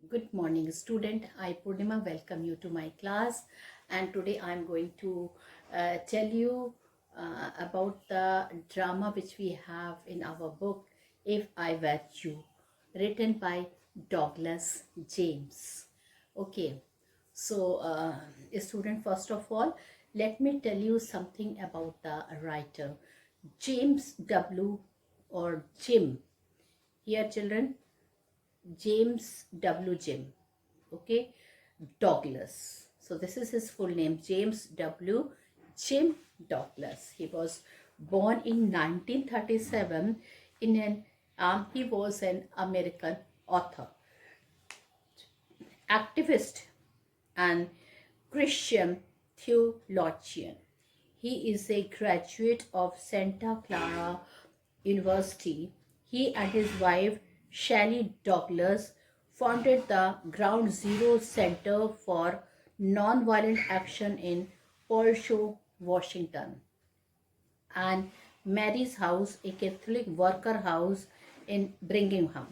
Good morning, student. I, Purnima, welcome you to my class. And today I'm going to tell you about the drama which we have in our book, If I Were You, written by Douglas James. Okay, so student, first of all, let me tell you something about the writer, James W. or Jim. Here, children, James W. Jim. Okay, Douglas. So this is his full name, James W. Jim Douglas. He was born in 1937 in an he was an American author, activist, and Christian theologian. He is a graduate of Santa Clara University. He and his wife, Shelley Douglas, founded the Ground Zero Center for Nonviolent Action in Polsho, Washington, and Mary's House, a Catholic worker house in Birmingham,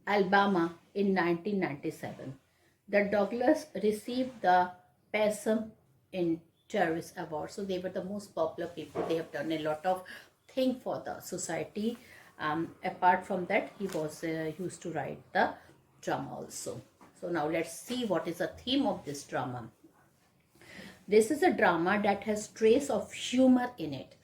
Alabama in 1997. The Douglas received the PASM in Terrorist Award. So they were the most popular people. They have done a lot of thing for the society. Apart from that, he was used to write the drama also. So now let's see what is the theme of this drama. This is a drama that has trace of humor in it.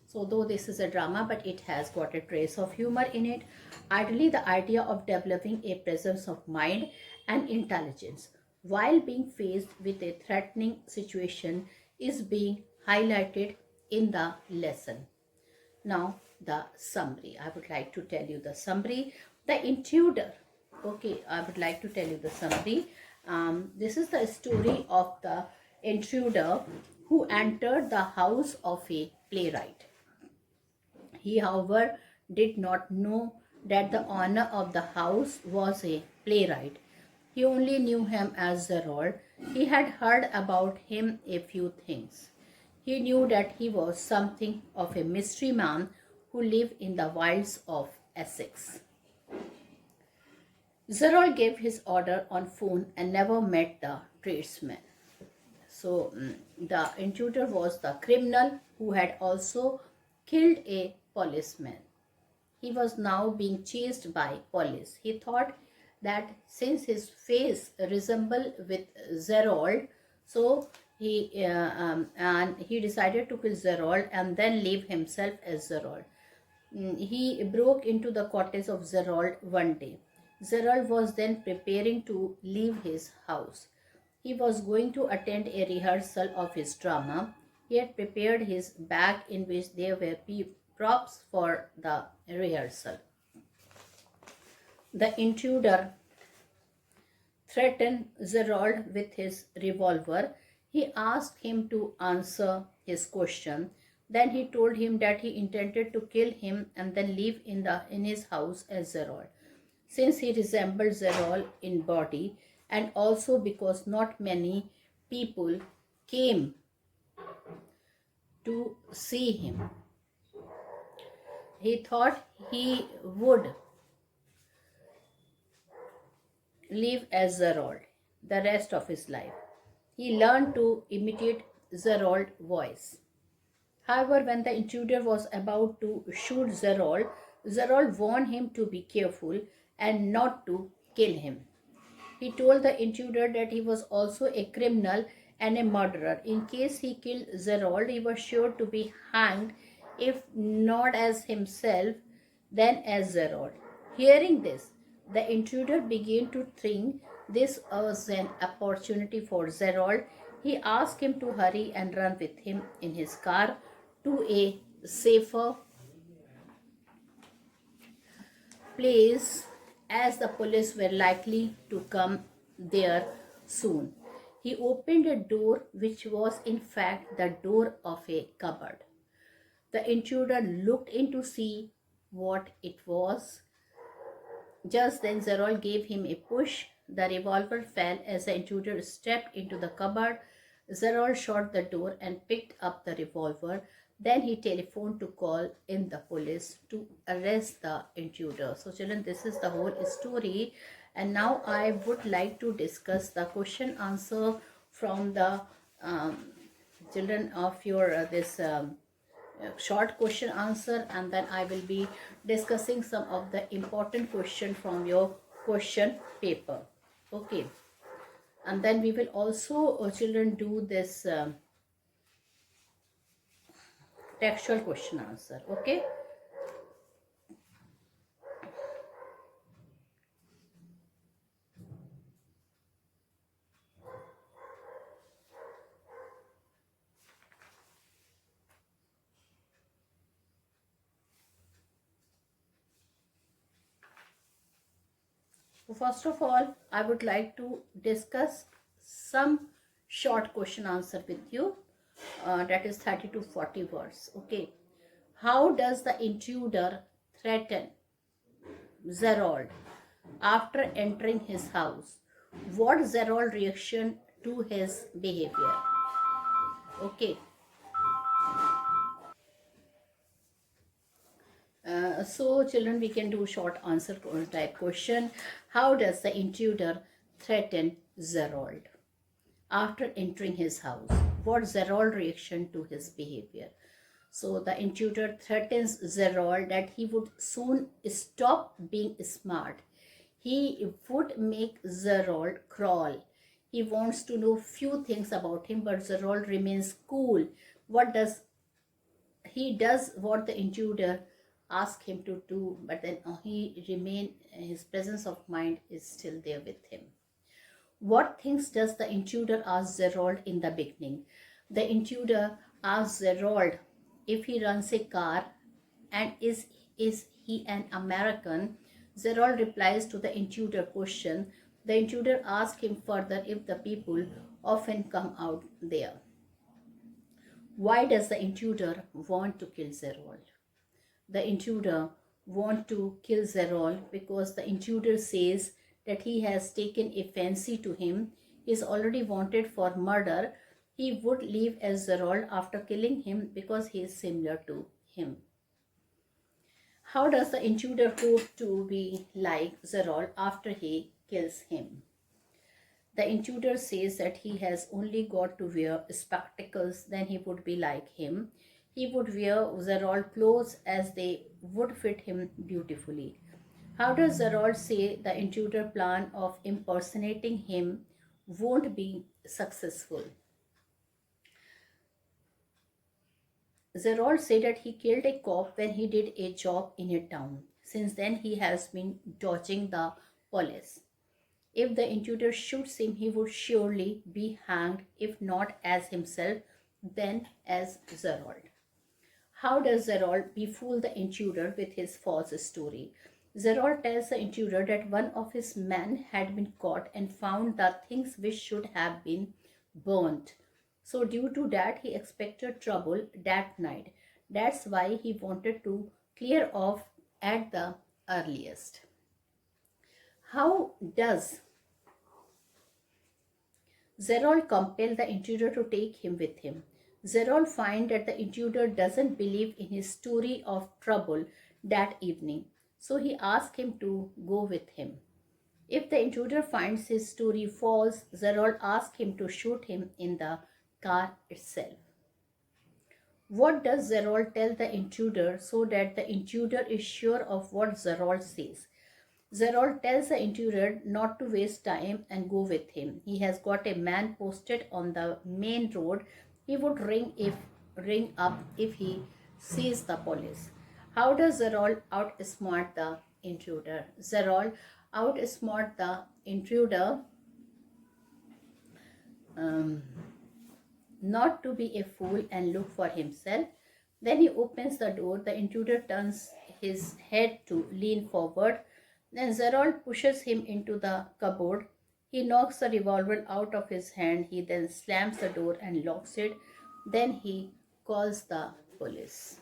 So though this is a drama, but it has got a trace of humor in it. Ideally, the idea of developing a presence of mind and intelligence while being faced with a threatening situation is being highlighted in the lesson. Now, the summary. I would like to tell you the summary. The intruder. Okay, I would like to tell you the summary. This is the story of the intruder who entered the house of a playwright. He, however, did not know that the owner of the house was a playwright. He only knew him as Zerold. He had heard about him a few things. He knew that he was something of a mystery man who lived in the wilds of Essex. Zerold gave his order on phone and never met the tradesman. So the intruder was the criminal who had also killed a policeman. He was now being chased by police. He thought that since his face resembled with Zerold, so he decided to kill Zerold and then leave himself as Zerold. He broke into the cottage of Zerold one day. Zerold was then preparing to leave his house. He was going to attend a rehearsal of his drama. He had prepared his bag in which there were props for the rehearsal. The intruder threatened Zerold with his revolver. He asked him to answer his question. Then he told him that he intended to kill him and then live in his house as Zerold. Since he resembled Zerold in body, and also because not many people came to see him, he thought he would live as Zerold the rest of his life. He learned to imitate Zerold's voice. However, when the intruder was about to shoot Zerold, Zerold warned him to be careful and not to kill him. He told the intruder that he was also a criminal and a murderer. In case he killed Zerold, he was sure to be hanged, if not as himself, then as Zerold. Hearing this, the intruder began to think this was an opportunity for Zerold. He asked him to hurry and run with him in his car to a safer place, as the police were likely to come there soon. He opened a door which was in fact the door of a cupboard. The intruder looked in to see what it was. Just then Zerold gave him a push. The revolver fell as the intruder stepped into the cupboard. Zerold shut the door and picked up the revolver. Then he telephoned to call in the police to arrest the intruder. So children, this is the whole story, And now I would like to discuss the question answer from the um, children of your this short question answer, and then I will be discussing some of the important question from your question paper. Okay, and then we will also children do this textual question answer. Okay. So first of all, I would like to discuss some short question answer with you. That is 30 to 40 words. Okay. How does the intruder threaten Zerold after entering his house? What Zerold reaction to his behavior? Okay. So children, we can do short answer type question. How does the intruder threaten Zerold after entering his house? What Zerold reaction to his behavior? So the intruder threatens Zerold that he would soon stop being smart. He would make Zerold crawl. He wants to know few things about him, but Zerold remains cool. What does he does what the intruder asked him to do, but then he remain, his presence of mind is still there with him. What things does the intruder ask Zerold in the beginning? The intruder asks Zerold if he runs a car and is he an American. Zerold replies to the intruder question. The intruder asks him further if the people often come out there. Why does the intruder want to kill Zerold? The intruder want to kill Zerol because the intruder says that he has taken a fancy to him, he is already wanted for murder. He would leave as Zerol after killing him because he is similar to him. How does the intruder hope to be like Zerol after he kills him? The intruder says that he has only got to wear spectacles, then he would be like him. He would wear Zerol clothes as they would fit him beautifully. How does Zerol say the intruder plan of impersonating him won't be successful? Zerol said that he killed a cop when he did a job in a town. Since then, he has been dodging the police. If the intruder shoots him, he would surely be hanged, if not as himself, then as Zerold. How does Zerold befool the intruder with his false story? Zerold tells the intruder that one of his men had been caught and found the things which should have been burnt. So due to that, he expected trouble that night. That's why he wanted to clear off at the earliest. How does Zerol compelled the intruder to take him with him? Zerol finds that the intruder doesn't believe in his story of trouble that evening, so he asks him to go with him. If the intruder finds his story false, Zerol asks him to shoot him in the car itself. What does Zerol tell the intruder so that the intruder is sure of what Zerol says? Zerol tells the intruder not to waste time and go with him. He has got a man posted on the main road. He would ring up if he sees the police. How does Zerol outsmart the intruder? Zerol outsmart the intruder not to be a fool and look for himself. Then he opens the door. The intruder turns his head to lean forward. Then Zerol pushes him into the cupboard. He knocks the revolver out of his hand. He then slams the door and locks it. Then he calls the police.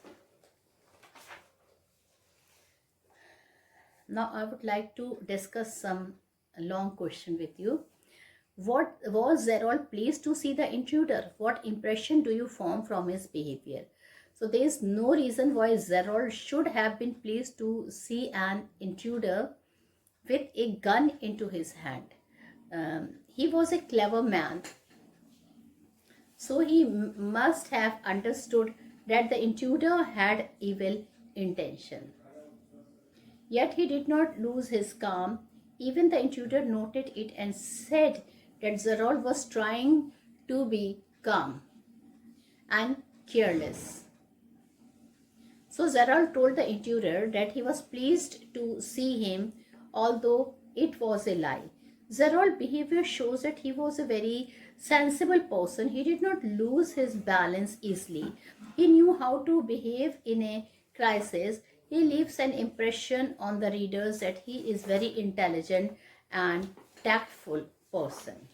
Now I would like to discuss some long question with you. What was Zerol pleased to see the intruder? What impression do you form from his behavior? So there is no reason why Zerol should have been pleased to see an intruder. with a gun into his hand. He was a clever man, so he must have understood that the intruder had evil intention. Yet he did not lose his calm. Even the intruder noted it and said that Zarol was trying to be calm and careless. So Zarol told the intruder that he was pleased to see him, although it was a lie. Zarol's behavior shows that he was a very sensible person. He did not lose his balance easily. He knew how to behave in a crisis. He leaves an impression on the readers that he is very intelligent and tactful person.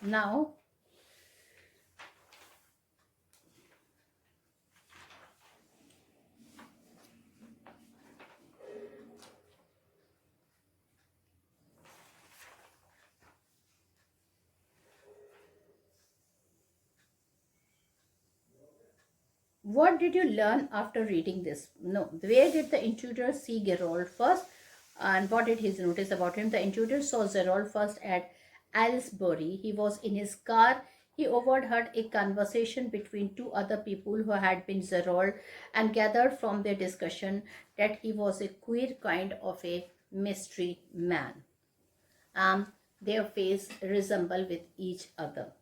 Now, what did you learn after reading this? No, where did the intruder see Geralt first, and what did he notice about him? The intruder saw Geralt first at Aylesbury. He was in his car. He overheard a conversation between two other people who had been Geralt and gathered from their discussion that he was a queer kind of a mystery man. Their faces resemble with each other.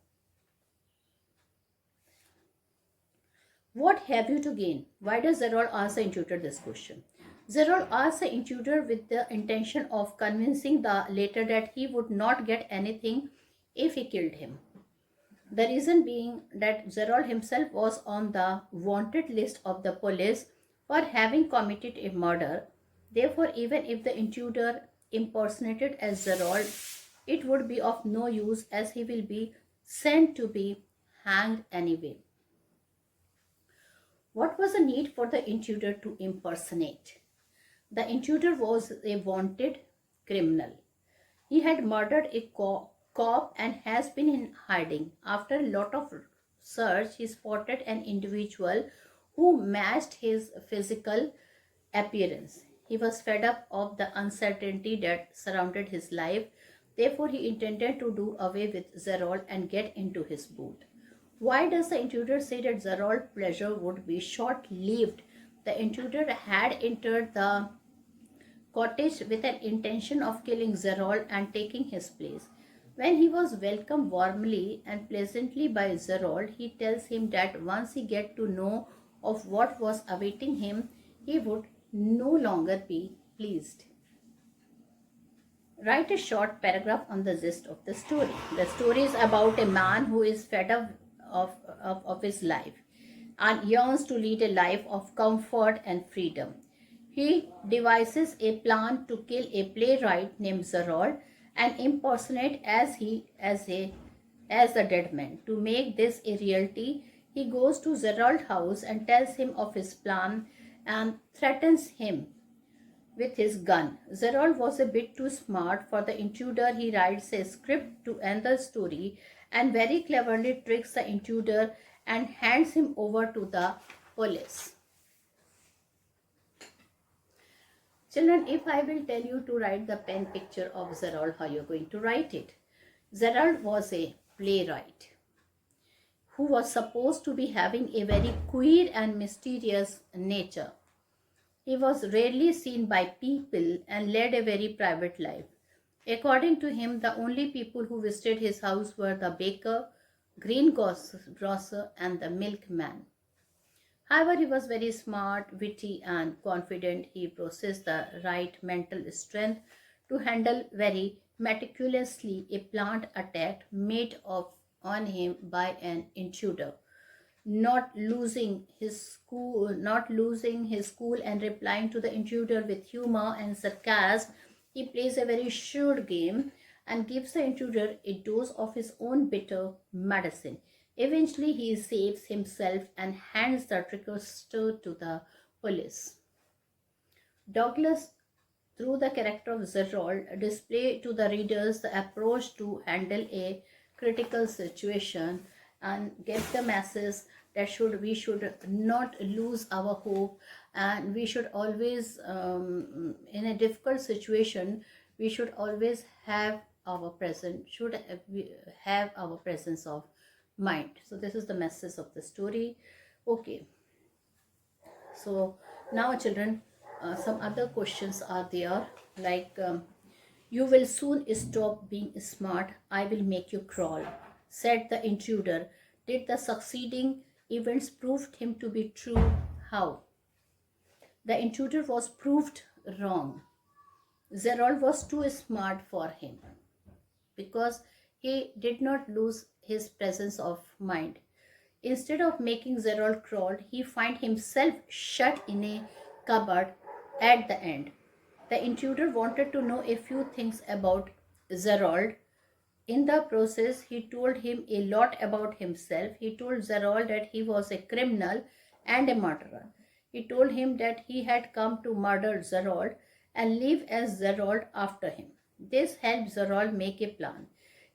What have you to gain? Why does Zerol ask the intruder this question? Zerol asked the intruder with the intention of convincing the latter that he would not get anything if he killed him. The reason being that Zerol himself was on the wanted list of the police for having committed a murder. Therefore, even if the intruder impersonated as Zerol, it would be of no use as he will be sent to be hanged anyway. What was the need for the intruder to impersonate? The intruder was a wanted criminal. He had murdered a cop and has been in hiding. After a lot of search, he spotted an individual who matched his physical appearance. He was fed up of the uncertainty that surrounded his life. Therefore, he intended to do away with Zerol and get into his boot. Why does the intruder say that Zerol's pleasure would be short-lived? The intruder had entered the cottage with an intention of killing Zerol and taking his place. When he was welcomed warmly and pleasantly by Zerol, he tells him that once he gets to know of what was awaiting him, he would no longer be pleased. Write a short paragraph on the gist of the story. The story is about a man who is fed up of his life and yearns to lead a life of comfort and freedom. He devises a plan to kill a playwright named Zerol and impersonate as the dead man. To make this a reality, he goes to Zerol's house and tells him of his plan and threatens him with his gun. Zerol was a bit too smart for the intruder. He writes a script to end the story and very cleverly tricks the intruder and hands him over to the police. Children, if I will tell you to write the pen picture of Zerol, how you are going to write it? Zerol was a playwright who was supposed to be having a very queer and mysterious nature. He was rarely seen by people and led a very private life. According to him, the only people who visited his house were the baker, greengrocer, and the milkman. However, he was very smart, witty, and confident. He possessed the right mental strength to handle very meticulously a planned attack made on him by an intruder. Not losing his cool and replying to the intruder with humor and sarcasm, he plays a very shrewd game and gives the intruder a dose of his own bitter medicine. Eventually, he saves himself and hands the trickster to the police. Douglas, through the character of Zerol, display to the readers the approach to handle a critical situation and get the message that we should not lose our hope, and we should always, in a difficult situation, we should always have our present, should have our presence of mind. So this is the message of the story. Okay, so now children, some other questions are there, like, you will soon stop being smart, I will make you crawl, said the intruder. Did the succeeding events proved him to be true? How? The intruder was proved wrong. Zerold was too smart for him because he did not lose his presence of mind. Instead of making Zerold crawl, he found himself shut in a cupboard at the end. The intruder wanted to know a few things about Zerold. In the process, he told him a lot about himself. He told Zerold that he was a criminal and a murderer. He told him that he had come to murder Zerold and live as Zerold after him. This helped Zerold make a plan.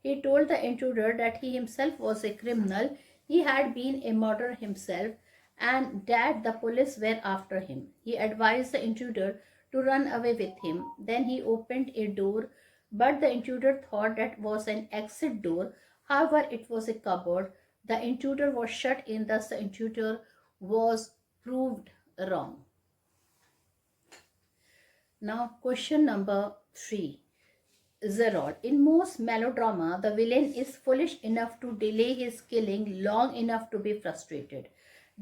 He told the intruder that he himself was a criminal, he had been a murderer himself, and that the police were after him. He advised the intruder to run away with him. Then he opened a door, but the intruder thought that was an exit door. However, it was a cupboard. The intruder was shut in, thus the intruder was proved wrong. Now, question number 3. Zerold. In most melodrama, the villain is foolish enough to delay his killing long enough to be frustrated.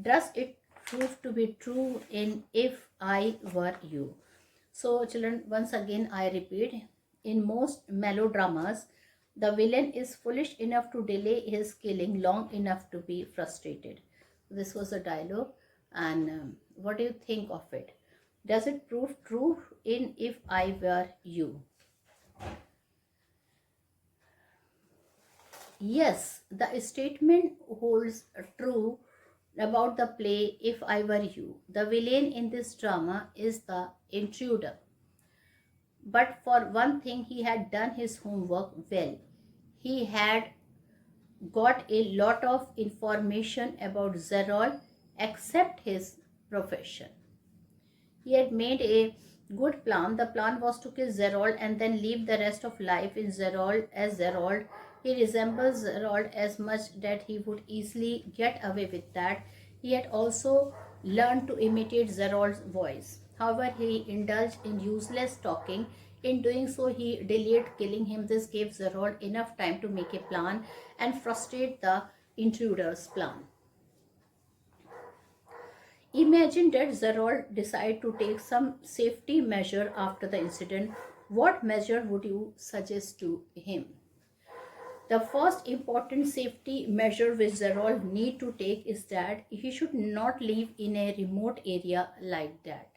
Does it prove to be true in If I Were You? So, children, once again I repeat, in most melodramas, the villain is foolish enough to delay his killing long enough to be frustrated. This was a dialogue, and what do you think of it? Does it prove true in If I Were You? Yes, the statement holds true about the play If I Were You. The villain in this drama is the intruder. But for one thing, he had done his homework well. He had got a lot of information about Zerold except his profession. He had made a good plan. The plan was to kill Zerold and then live the rest of life in Zerold as Zerold. He resembles Zerold as much that he would easily get away with that. He had also learned to imitate Zerold's voice. However, he indulged in useless talking. In doing so, he delayed killing him. This gave Zerold enough time to make a plan and frustrate the intruder's plan. Imagine that Zerold decided to take some safety measure after the incident. What measure would you suggest to him? The first important safety measure which Zerold need to take is that he should not live in a remote area like that.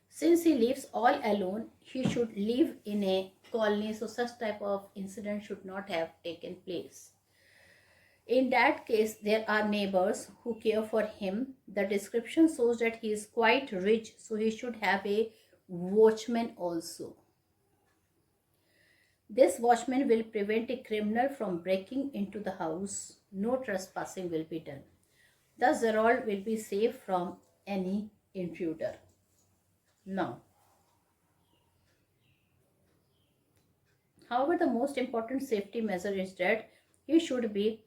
Since he lives all alone, he should live in a colony, so such type of incident should not have taken place. In that case, there are neighbors who care for him. The description shows that he is quite rich, so he should have a watchman also. This watchman will prevent a criminal from breaking into the house. No trespassing will be done. Thus, Zerold will be safe from any intruder. Now, however, the most important safety measure is that he should be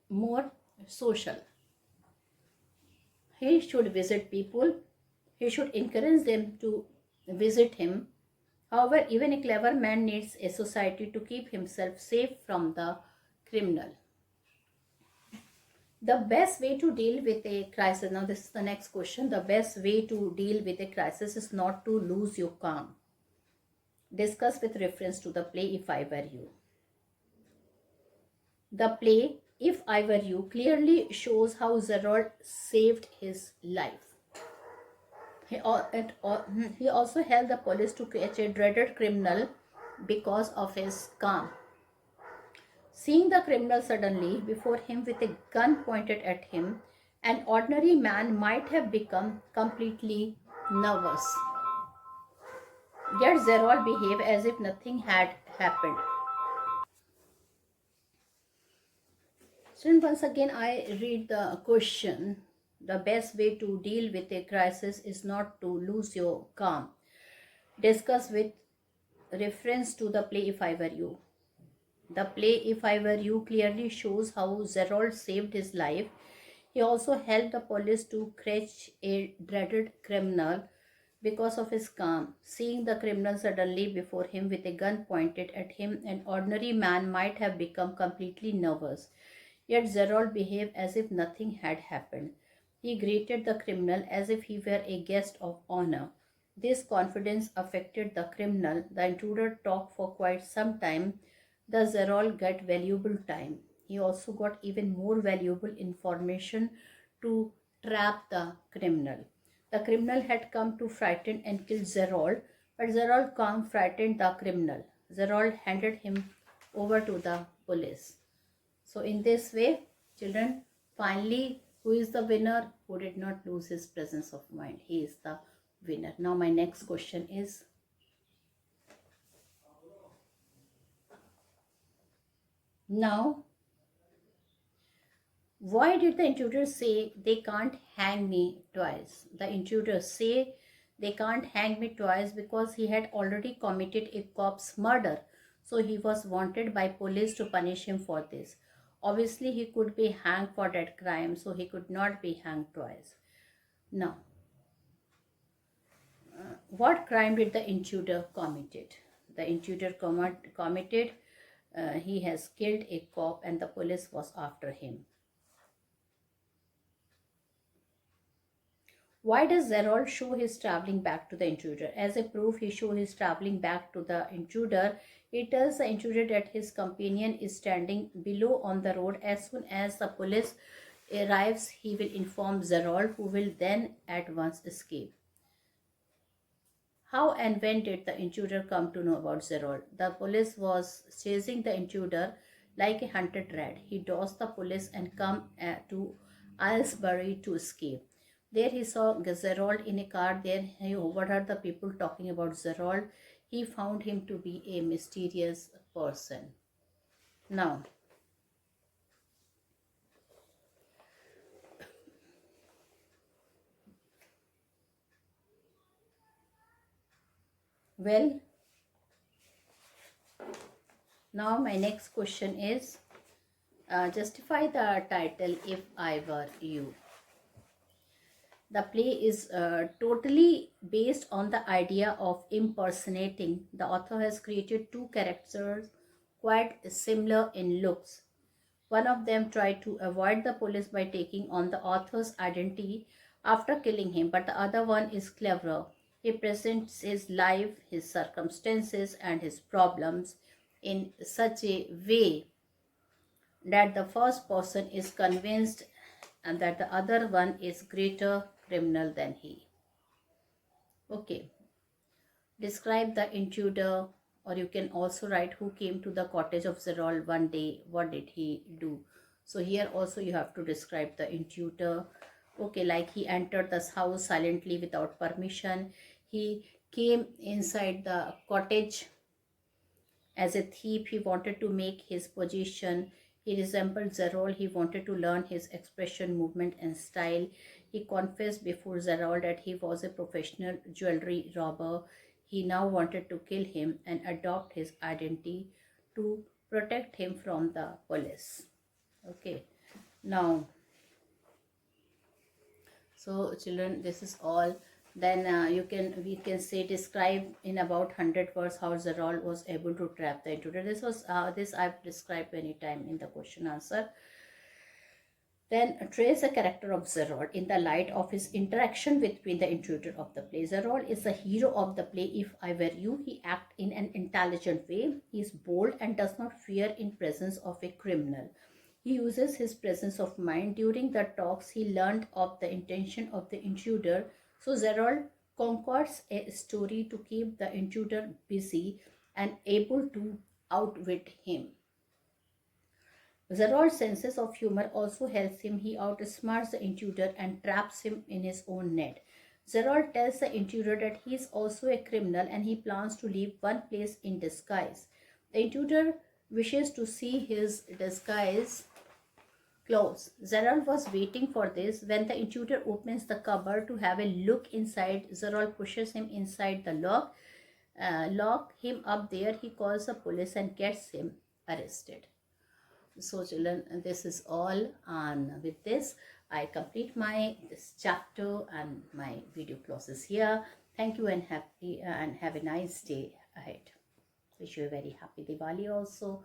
more social. He should visit people. He should encourage them to visit him. However, even a clever man needs a society to keep himself safe from the criminal. The best way to deal with a crisis, now this is the next question, the best way to deal with a crisis is not to lose your calm. Discuss with reference to the play If I Were You. The play If I Were You clearly shows how Zerold saved his life. He also helped the police to catch a dreaded criminal because of his calm. Seeing the criminal suddenly before him with a gun pointed at him, an ordinary man might have become completely nervous. Yet Zerold behaved as if nothing had happened. So once again, I read the question. The best way to deal with a crisis is not to lose your calm. Discuss with reference to the play If I Were You. The play If I Were You clearly shows how Zerold saved his life. He also helped the police to catch a dreaded criminal because of his calm. Seeing the criminal suddenly before him with a gun pointed at him, an ordinary man might have become completely nervous. Yet Zerold behaved as if nothing had happened. He greeted the criminal as if he were a guest of honor. This confidence affected the criminal. The intruder talked for quite some time. The Zerold got valuable time. He also got even more valuable information to trap the criminal. The criminal had come to frighten and kill Zerold, but Zerold calm frightened the criminal. Zerold handed him over to the police. So in this way, children, finally, who is the winner? Who did not lose his presence of mind. He is the winner. Now my next question is, now, why did the intruder say they can't hang me twice? The intruder say they can't hang me twice because he had already committed a cop's murder. So he was wanted by police to punish him for this. Obviously, he could be hanged for that crime, so he could not be hanged twice. Now, what crime did the intruder committed? The intruder committed, he has killed a cop and the police was after him. Why does Zerold show his traveling back to the intruder? As a proof, he shows his traveling back to the intruder. He tells the intruder that his companion is standing below on the road. As soon as the police arrives, he will inform Zerold, who will then at once escape. How and when did the intruder come to know about Zerold? The police was chasing the intruder like a hunted rat. He dodged the police and come to Aylesbury to escape. There he saw Zerold in a car. There he overheard the people talking about Zerold. He found him to be a mysterious person. Now, well, now my next question is, justify the title If I Were You. The play is totally based on the idea of impersonating. The author has created two characters quite similar in looks. One of them tried to avoid the police by taking on the author's identity after killing him, but the other one is cleverer. He presents his life, his circumstances, and his problems in such a way that the first person is convinced and that the other one is greater criminal than he. Okay, describe the intruder, or you can also write who came to the cottage of Zerold one day, what did he do. So here also you have to describe the intruder. Okay, like he entered this house silently without permission. He came inside the cottage as a thief. He wanted to make his position. He resembled Zerold. He wanted to learn his expression, movement, and style. He confessed before Zerold that he was a professional jewelry robber. He now wanted to kill him and adopt his identity to protect him from the police. Okay, now, so children, this is all. Then we can say describe in about 100 words how Zerold was able to trap the intruder. This I've described many times in the question answer. Then trace the character of Zerold in the light of his interaction between the intruder of the play. Zerold is the hero of the play If I Were You. He acts in an intelligent way. He is bold and does not fear in presence of a criminal. He uses his presence of mind. During the talks, he learned of the intention of the intruder. So Zerold concocts a story to keep the intruder busy and able to outwit him. Zerold's senses of humor also helps him. He outsmarts the intruder and traps him in his own net. Zerold tells the intruder that he is also a criminal and he plans to leave one place in disguise. The intruder wishes to see his disguise clothes. Gerald was waiting for this. When the intruder opens the cupboard to have a look inside, Gerald pushes him inside the lock him up there. He calls the police and gets him arrested. So children, this is all, and with this I complete this chapter, and my video closes here. Thank you, and have a nice day ahead. Wish you a very happy Diwali also.